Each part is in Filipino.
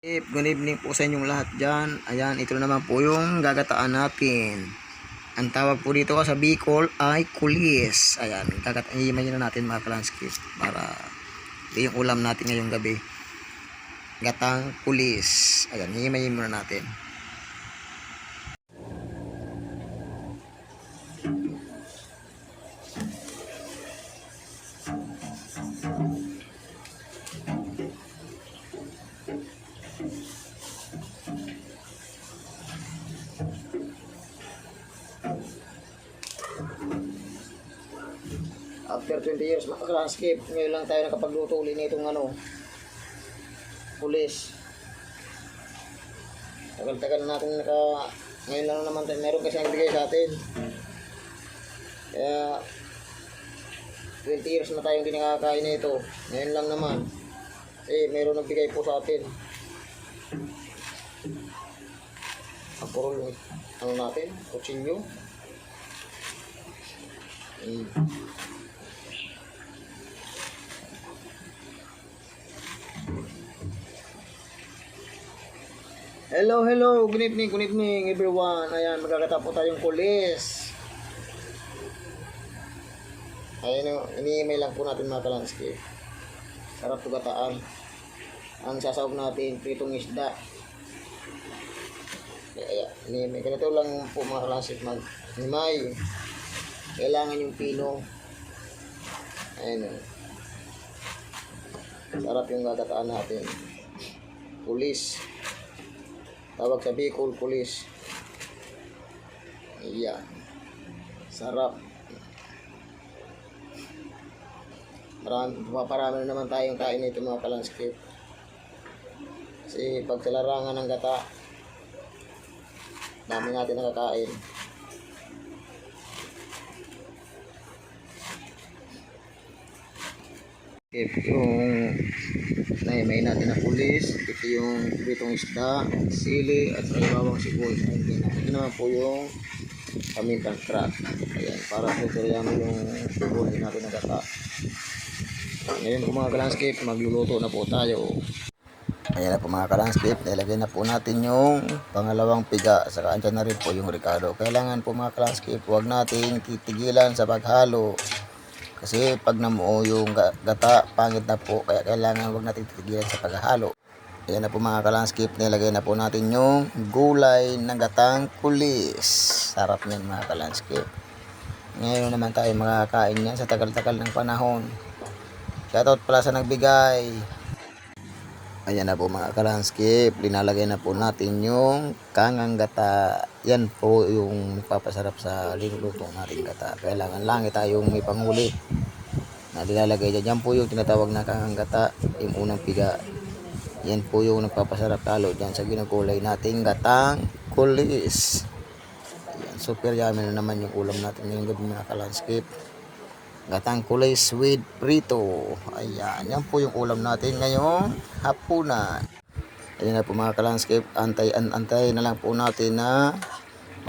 Good evening po sa inyong lahat dyan. Ayan, ito naman po yung gagataan natin. Ang tawag po dito sa Bicol ay kulis. Ayan, hihimayin na natin mga kalanskip para yung ulam natin ngayong gabi. Gatang kulis. Ayan, hihimayin muna natin. After 20 years mga kalanskip, ngayon lang tayo nakapagluto ulit nitong kulis. Tagal-tagal na natin ngayon lang naman tayo, meron kasi ang bigay sa atin. Kaya 20 years na tayong hindi nakakain nito. Ngayon lang naman. Kasi meron nagbigay po sa atin. Apurol natin, kutsilyo. Hello, good evening everyone. Ayan, magkakata po tayong kulis. Ayan o, ini-email lang po natin mga kalanskip. Sarap tugataan. Ang sasawag natin, pritong isda. Ayan, ini-email. Ganito lang po mga kalanskip mag-himay. Kailangan yung pino. Ayan o. Sarap yung gagataan natin. Kulis. Tawag sa Bicol kulis. Ayan. Sarap. Parami na naman tayong kain nito mga kalanskip. Kasi pag sa larangan ng gata, dami natin nakakain. Yung naimay natin na pulis, ito yung bitong isda, sili at salibawang sibol. Ito naman po yung pamintang crack. Ayan, para susuryan mo yung sibol natin na gata. Ngayon po mga kalanskip, magluluto na po tayo. Ayan na po mga kalanskip, nilagay na po natin yung pangalawang piga. Saka andyan na rin po yung ricado. Kailangan po mga kalanskip, huwag nating titigilan sa paghalo. Kasi pag namuo yung gata, pangit na po. Kaya kailangan huwag natin titigilan sa paghalo. Ayan na po mga kalanskip, nilagay na po natin yung gulay ng gatang kulis. Sarap niyan mga kalanskip. Ngayon naman tayo makakain yan sa tagal-tagal ng panahon. Shoutout pala sa nagbigay. Ayan na po mga kalanskip, linalagay na po natin yung kangang gata. Yan po yung papasarap sa linuluto natin gata. Kailangan lang tayong may panghuli na nilalagay dyan. Yan po yung tinatawag na kangang gata, yung unang piga. Yan po yung nagpapasarap talo dyan sa ginagulay nating gatang kulis. Ayan, super yummy na naman yung ulam natin ngayong gabi mga kalanskip. Gatang kulis with prito. Ayan, yan po yung ulam natin ngayong hapunan. Ayan na po mga kalanskip, antay na lang po natin na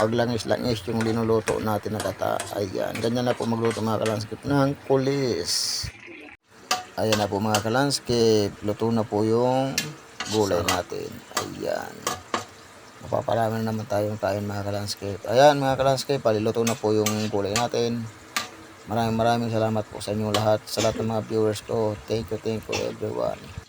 maglangis-langis yung linuluto natin na gata. Ayan, ganyan na po magluto mga kalanskip ng kulis. Ayan na po mga kalanskip, luto na po yung gulay natin. Ayan, mapaparami na naman tayong kain mga kalanskip. Ayan mga kalanskip, paliluto na po yung gulay natin. Maraming salamat po sa inyong lahat, sa lahat ng mga viewers ko. Thank you everyone.